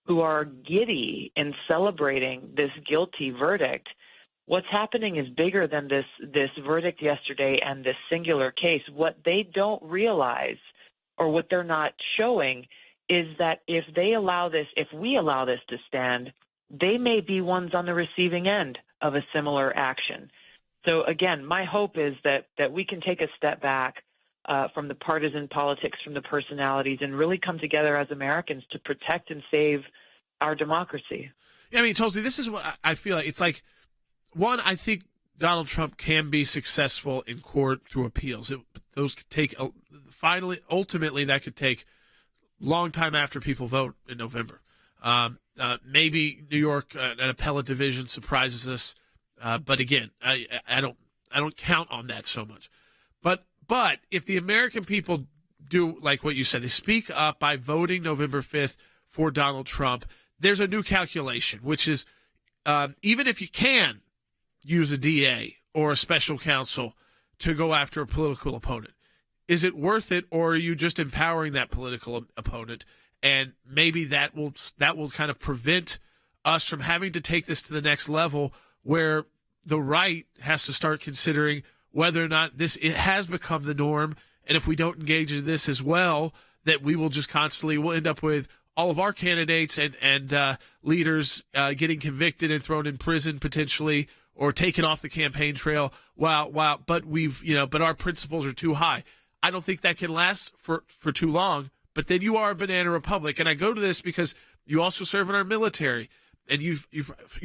who are giddy in celebrating this guilty verdict, what's happening is bigger than this verdict yesterday and this singular case. What they don't realize, or what they're not showing, is that if we allow this to stand, they may be ones on the receiving end of a similar action. So again, my hope is that we can take a step back from the partisan politics, from the personalities, and really come together as Americans to protect and save our democracy. Yeah, I mean, Tulsi, this is what I feel like. It's like, one, I think Donald Trump can be successful in court through appeals. Those could take ultimately, that could take a long time after people vote in November. Maybe New York, an appellate division surprises us, but again, I don't count on that so much. But if the American people do like what you said, they speak up by voting November 5th for Donald Trump, there's a new calculation, which is even if you can use a DA or a special counsel to go after a political opponent, is it worth it, or are you just empowering that political opponent? And maybe that will kind of prevent us from having to take this to the next level, where the right has to start considering whether or not it has become the norm, and if we don't engage in this as well, that we will just we'll end up with all of our candidates and leaders getting convicted and thrown in prison potentially, or taken off the campaign trail. But our principles are too high. I don't think that can last for too long. But then you are a banana republic, and I go to this because you also serve in our military, and you've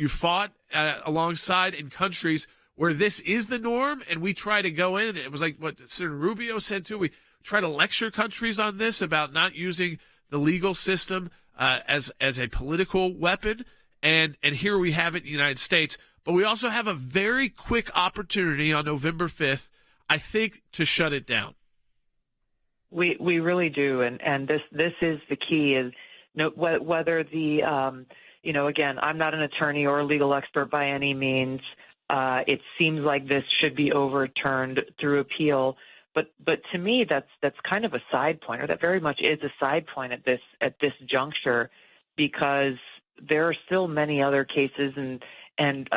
fought alongside in countries where this is the norm, and we try to go in. It was like what Senator Rubio said too. We try to lecture countries on this about not using the legal system as a political weapon, and here we have it in the United States. But we also have a very quick opportunity on November 5th, I think, to shut it down. We really do, and this is the key. Is whether the again, I'm not an attorney or a legal expert by any means. It seems like this should be overturned through appeal, but to me that's kind of a side point, or that very much is a side point at this juncture, because there are still many other cases and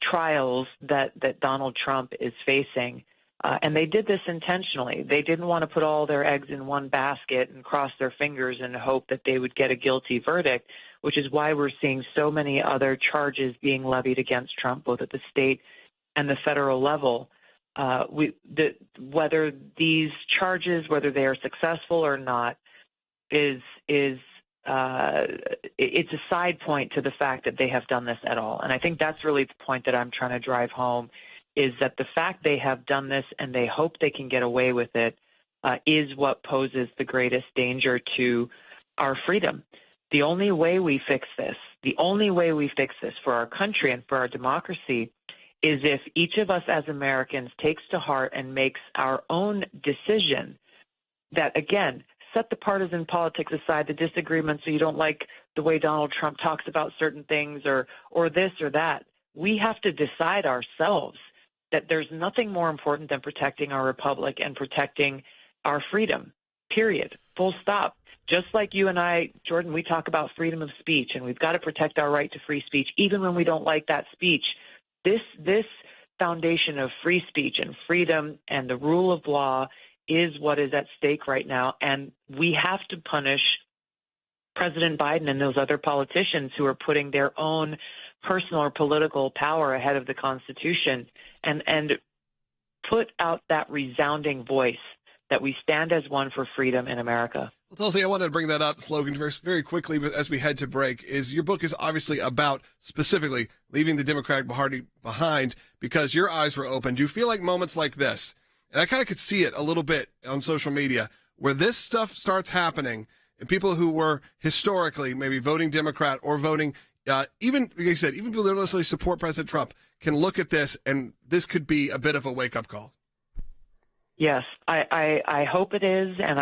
trials that Donald Trump is facing. And they did this intentionally. They didn't want to put all their eggs in one basket and cross their fingers and hope that they would get a guilty verdict, which is why we're seeing so many other charges being levied against Trump, both at the state and the federal level. Whether these charges, whether they are successful or not, it's a side point to the fact that they have done this at all. And I think that's really the point that I'm trying to drive home, is that the fact they have done this and they hope they can get away with it is what poses the greatest danger to our freedom. The only way we fix this for our country and for our democracy is if each of us as Americans takes to heart and makes our own decision that, again, set the partisan politics aside, the disagreements, so you don't like the way Donald Trump talks about certain things or this or that. We have to decide ourselves that there's nothing more important than protecting our republic and protecting our freedom, period, full stop. Just like you and I, Jordan, we talk about freedom of speech, and we've got to protect our right to free speech, even when we don't like that speech. This foundation of free speech and freedom and the rule of law is what is at stake right now, and we have to punish President Biden and those other politicians who are putting their own personal or political power ahead of the Constitution, and put out that resounding voice that we stand as one for freedom in America. Well, Tulsi, I wanted to bring that up, slogan, very quickly, but as we head to break, is your book is obviously about specifically leaving the Democratic Party behind because your eyes were open. Do you feel like moments like this, and I kind of could see it a little bit on social media, where this stuff starts happening and people who were historically maybe voting Democrat or voting, even, like you said, even people that don't necessarily support President Trump can look at this and this could be a bit of a wake-up call? Yes, I hope it is. And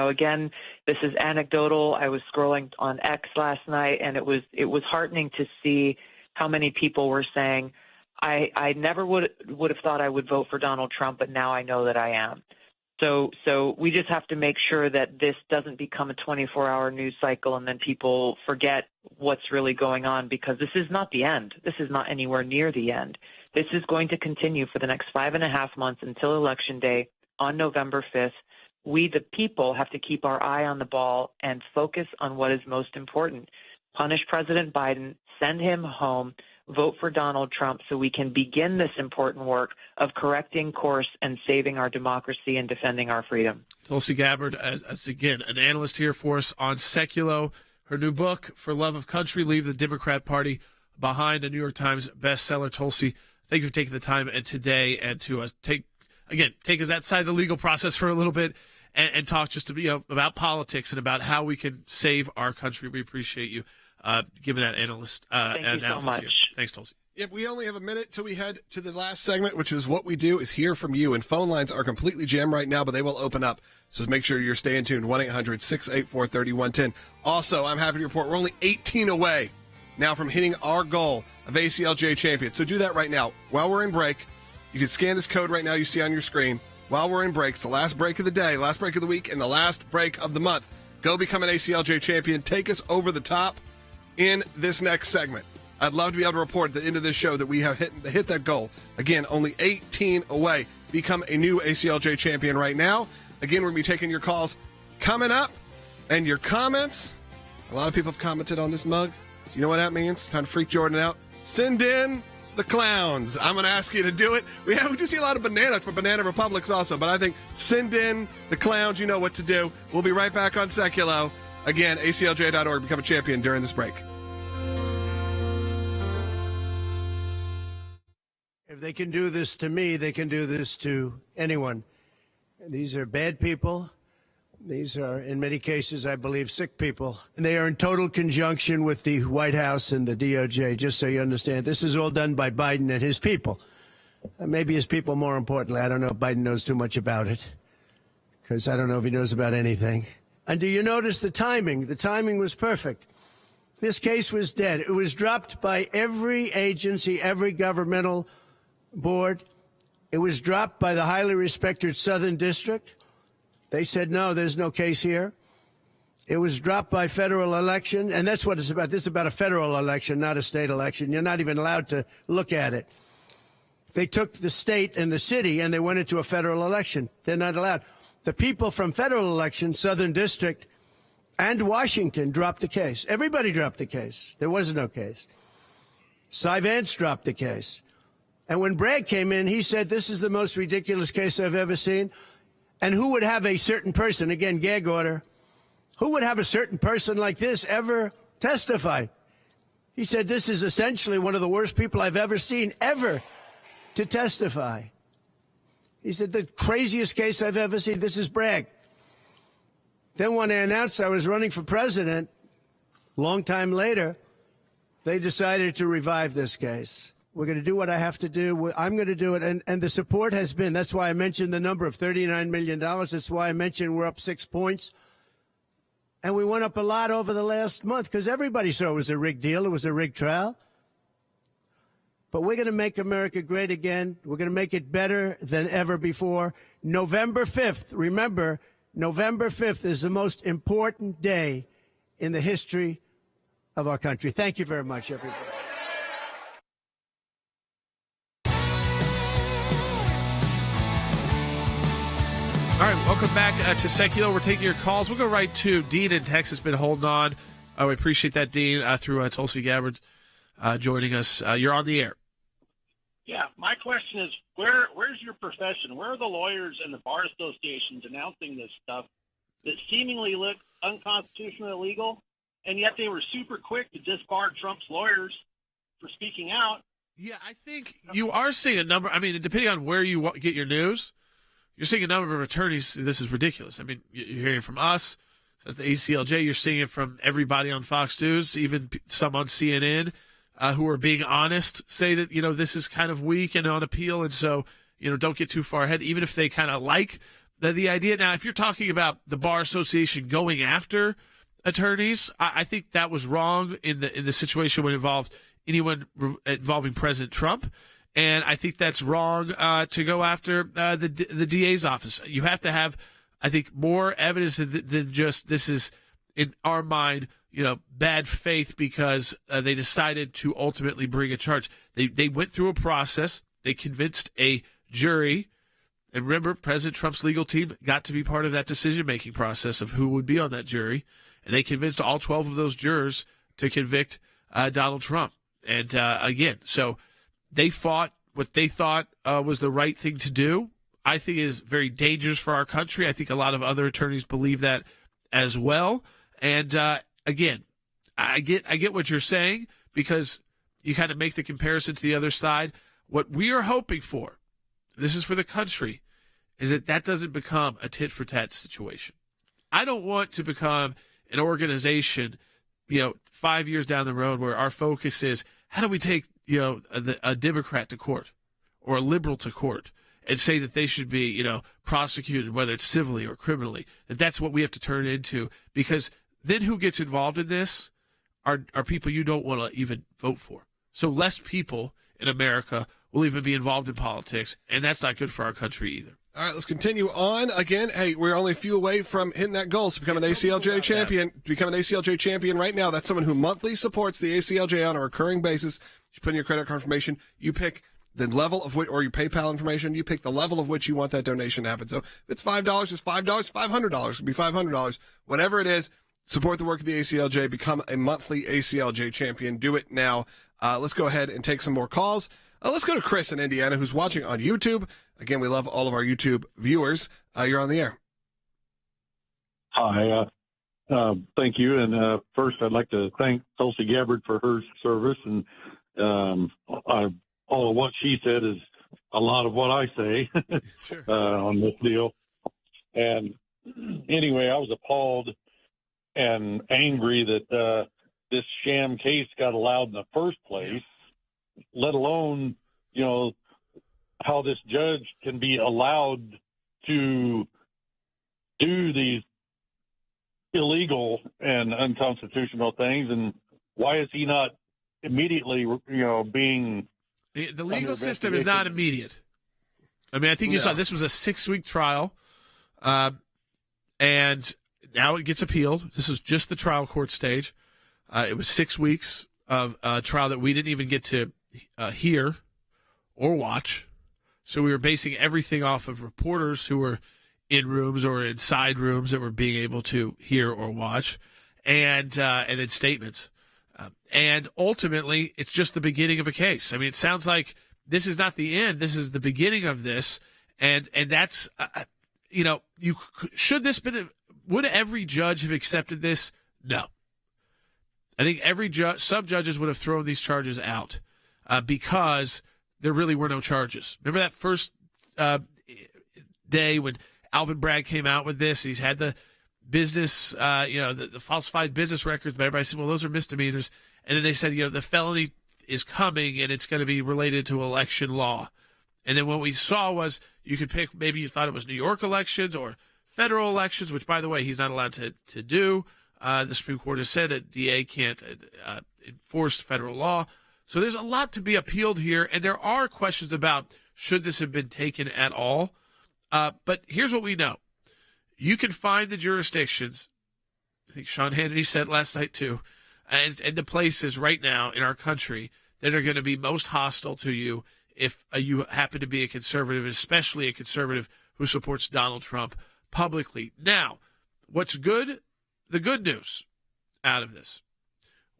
again, this is anecdotal. I was scrolling on X last night, and it was heartening to see how many people were saying, I never would have thought I would vote for Donald Trump, but now I know that I am. So we just have to make sure that this doesn't become a 24-hour news cycle and then people forget what's really going on, because this is not the end. This is not anywhere near the end. This is going to continue for the next 5.5 months until Election Day on November 5th. We, the people, have to keep our eye on the ball and focus on what is most important. Punish President Biden, send him home, vote for Donald Trump so we can begin this important work of correcting course and saving our democracy and defending our freedom. Tulsi Gabbard, as again, an analyst here for us on Seculo. Her new book, For Love of Country, Leave the Democrat Party Behind, a New York Times bestseller. Tulsi, thank you for taking the time today and to take us outside the legal process for a little bit and talk just about politics and about how we can save our country. We appreciate you giving that analysis Thank you so much. here. Thanks, Tulsi. Yep, we only have a minute till we head to the last segment, which is what we do is hear from you. And phone lines are completely jammed right now, but they will open up. So make sure you're staying tuned. 1-800-684-3110. Also, I'm happy to report we're only 18 away now from hitting our goal of ACLJ champion. So do that right now. While we're in break, you can scan this code right now you see on your screen. While we're in break, it's the last break of the day, last break of the week, and the last break of the month. Go become an ACLJ champion. Take us over the top in this next segment. I'd love to be able to report at the end of this show that we have hit that goal. Again, only 18 away. Become a new ACLJ champion right now. Again, we're going to be taking your calls coming up and your comments. A lot of people have commented on this mug. So you know what that means? Time to freak Jordan out. Send in the clowns. I'm going to ask you to do it. We do see a lot of Banana Republics also, but I think send in the clowns. You know what to do. We'll be right back on Seculo. Again, ACLJ.org. Become a champion during this break. If they can do this to me, they can do this to anyone. These are bad people. These are, in many cases, I believe, sick people. And they are in total conjunction with the White House and the DOJ, just so you understand. This is all done by Biden and his people. Maybe his people more importantly. I don't know if Biden knows too much about it, because I don't know if he knows about anything. And do you notice the timing? The timing was perfect. This case was dead. It was dropped by every agency, every governmental board. It was dropped by the highly respected Southern District. They said, no, there's no case here. It was dropped by federal election, and that's what it's about. This is about a federal election, not a state election. You're not even allowed to look at it. They took the state and the city, and they went into a federal election. They're not allowed. The people from federal election, Southern District, and Washington dropped the case. Everybody dropped the case. There was no case. Cy Vance dropped the case. And when Bragg came in, he said, this is the most ridiculous case I've ever seen. And who would have a certain person, again, gag order, who would have a certain person like this ever testify? He said, this is essentially one of the worst people I've ever seen ever to testify. He said, the craziest case I've ever seen. This is Bragg. Then when I announced I was running for president, long time later, they decided to revive this case. We're going to do what I have to do. I'm going to do it. And the support has been, that's why I mentioned the number of $39 million. That's why I mentioned we're up 6 points And we went up a lot over the last month because everybody saw it was a rigged deal. It was a rigged trial. But we're going to make America great again. We're going to make it better than ever before. November 5th, remember, November 5th is the most important day in the history of our country. Thank you very much, everybody. All right, welcome back to Secular. We're taking your calls. We'll go right to Dean in Texas. Been holding on. We appreciate that, Dean, through Tulsi Gabbard joining us. You're on the air. Yeah, my question is, where's your profession? Where are the lawyers and the bar associations announcing this stuff that seemingly looked unconstitutional, illegal, and yet they were super quick to disbar Trump's lawyers for speaking out? Yeah, I think you are seeing a number. I mean, depending on where you get your news, you're seeing a number of attorneys. This is ridiculous. I mean, you're hearing from us, so the ACLJ. You're seeing it from everybody on Fox News, even some on CNN, who are being honest, say that, this is kind of weak and on appeal, and so, don't get too far ahead, even if they kind of like the idea. Now, if you're talking about the Bar Association going after attorneys, I think that was wrong in the situation when it involved anyone involving President Trump. And I think that's wrong to go after the DA's office. You have to have, I think, more evidence than just this is, in our mind, bad faith because they decided to ultimately bring a charge. They went through a process. They convinced a jury. And remember, President Trump's legal team got to be part of that decision-making process of who would be on that jury. And they convinced all 12 of those jurors to convict Donald Trump. And again, so they fought what they thought was the right thing to do. I think it is very dangerous for our country. I think a lot of other attorneys believe that as well. And again, I get what you're saying because you kind of make the comparison to the other side. What we are hoping for, this is for the country, is that doesn't become a tit-for-tat situation. I don't want to become an organization, 5 years down the road where our focus is how do we take, a Democrat to court or a liberal to court and say that they should be, prosecuted, whether it's civilly or criminally, that's what we have to turn into, because then who gets involved in this are people you don't want to even vote for. So less people in America will even be involved in politics, and that's not good for our country either. All right, let's continue on. Again, hey, we're only a few away from hitting that goal to become an ACLJ champion. Become an ACLJ champion right now. That's someone who monthly supports the ACLJ on a recurring basis. You put in your credit card information. You pick the level of which, or your PayPal information. You pick the level of which you want that donation to happen. So if it's $5, it's $5, $500. It could be $500. Whatever it is, support the work of the ACLJ. Become a monthly ACLJ champion. Do it now. Let's go ahead and take some more calls. Let's go to Chris in Indiana, who's watching on YouTube. Again, we love all of our YouTube viewers. You're on the air. Hi. Thank you. And first, I'd like to thank Tulsi Gabbard for her service. And all of what she said is a lot of what I say on this deal. And anyway, I was appalled and angry that this sham case got allowed in the first place, let alone, how this judge can be allowed to do these illegal and unconstitutional things, and why is he not immediately, being... The legal system is not immediate. I mean, I think you saw this was a 6-week trial, and now it gets appealed. This is just the trial court stage. It was 6 weeks of a trial that we didn't even get to hear or watch. So we were basing everything off of reporters who were in rooms or inside rooms that were being able to hear or watch, and then statements. And ultimately, it's just the beginning of a case. I mean, it sounds like this is not the end. This is the beginning of this, and that's should this been? Would every judge have accepted this? No. I think every some judges would have thrown these charges out because there really were no charges. Remember that first day when Alvin Bragg came out with this? He's had the business, the falsified business records, but everybody said, well, those are misdemeanors. And then they said, the felony is coming and it's going to be related to election law. And then what we saw was you could pick, maybe you thought it was New York elections or federal elections, which, by the way, he's not allowed to do. The Supreme Court has said a DA can't enforce federal law. So there's a lot to be appealed here, and there are questions about should this have been taken at all. But here's what we know. You can find the jurisdictions, I think Sean Hannity said last night too, and the places right now in our country that are going to be most hostile to you if you happen to be a conservative, especially a conservative who supports Donald Trump publicly. Now, what's good? The good news out of this.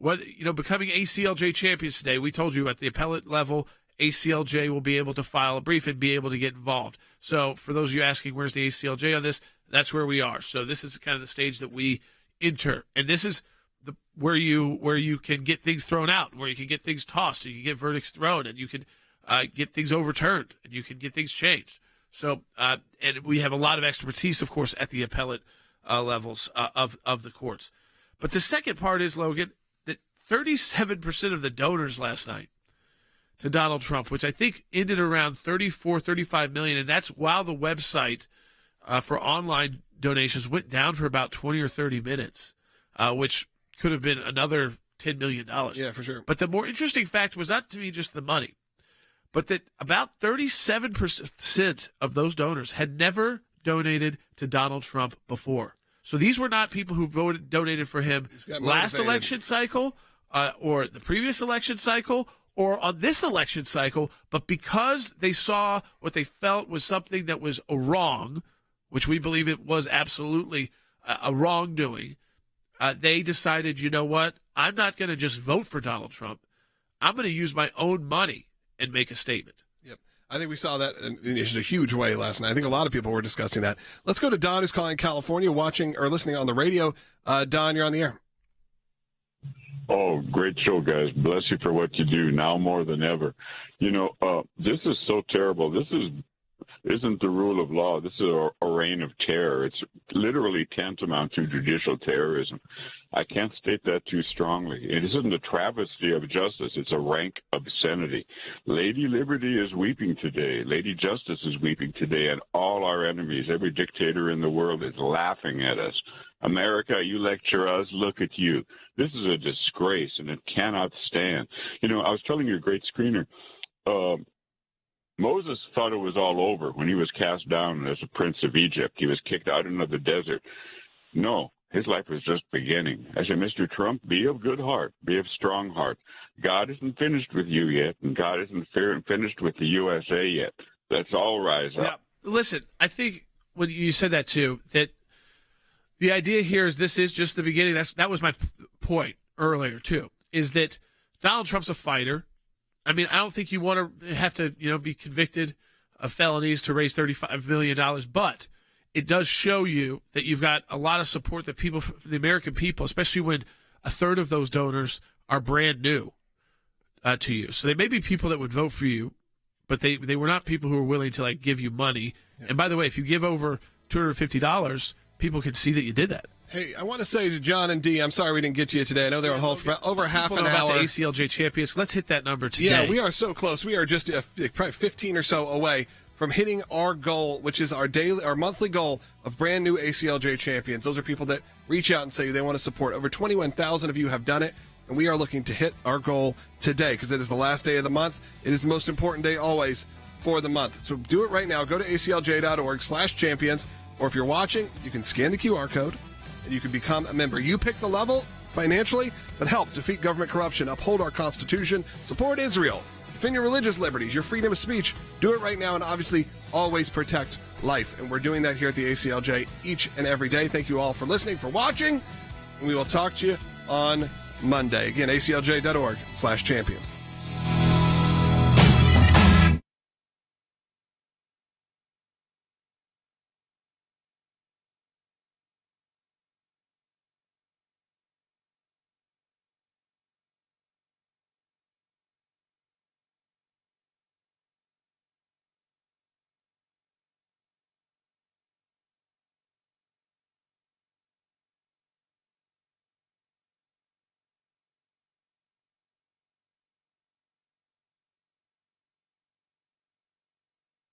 Becoming ACLJ champions today, we told you at the appellate level, ACLJ will be able to file a brief and be able to get involved. So for those of you asking, where's the ACLJ on this? That's where we are. So this is kind of the stage that we enter. And this is where you can get things thrown out, where you can get things tossed, and you can get verdicts thrown, and you can get things overturned, and you can get things changed. So, and we have a lot of expertise, of course, at the appellate levels of the courts. But the second part is, Logan, 37% of the donors last night to Donald Trump, which I think ended around 35 million, and that's while the website for online donations went down for about 20 or 30 minutes, which could have been another $10 million. Yeah, for sure. But the more interesting fact was not to me just the money, but that about 37% of those donors had never donated to Donald Trump before. So these were not people who donated for him last election cycle, or the previous election cycle, or on this election cycle, but because they saw what they felt was something that was wrong, which we believe it was absolutely a wrongdoing, they decided, you know what, I'm not going to just vote for Donald Trump. I'm going to use my own money and make a statement. Yep. I think we saw that in a huge way last night. I think a lot of people were discussing that. Let's go to Don, who's calling California, watching or listening on the radio. Don, you're on the air. Oh, great show, guys. Bless you for what you do now more than ever. This is so terrible. This isn't the rule of law. This is a reign of terror. It's literally tantamount to judicial terrorism. I can't state that too strongly. It isn't a travesty of justice. It's a rank obscenity. Lady Liberty is weeping today. Lady Justice is weeping today. And all our enemies, every dictator in the world is laughing at us. America, you lecture us, look at you. This is a disgrace, and it cannot stand. I was telling your great screener, Moses thought it was all over when he was cast down as a prince of Egypt. He was kicked out into the desert. No, his life was just beginning. I said, Mr. Trump, be of good heart, be of strong heart. God isn't finished with you yet, and God isn't finished with the USA yet. Let's all rise up. Yeah, listen, I think when you said that too, that the idea here is this is just the beginning. That was my point earlier too, is that Donald Trump's a fighter. I mean, I don't think you want to have to, be convicted of felonies to raise $35 million, but it does show you that you've got a lot of support that the American people, especially when a third of those donors are brand new to you. So they may be people that would vote for you, but they were not people who were willing to give you money. Yeah. And by the way, if you give over $250, people can see that you did that. Hey, I want to say to John and Dee, I'm sorry we didn't get to you today. I know they're on hold for about over half an hour. About the ACLJ champions. Let's hit that number today. Yeah, we are so close. We are just probably 15 or so away from hitting our goal, which is our monthly goal of brand new ACLJ champions. Those are people that reach out and say they want to support. Over 21,000 of you have done it, and we are looking to hit our goal today because it is the last day of the month. It is the most important day always for the month. So do it right now. Go to aclj.org/champions, or if you're watching, you can scan the QR code and you can become a member. You pick the level financially, but help defeat government corruption, uphold our Constitution, support Israel, defend your religious liberties, your freedom of speech. Do it right now, and obviously always protect life. And we're doing that here at the ACLJ each and every day. Thank you all for listening, for watching, and we will talk to you on Monday. Again, aclj.org/champions.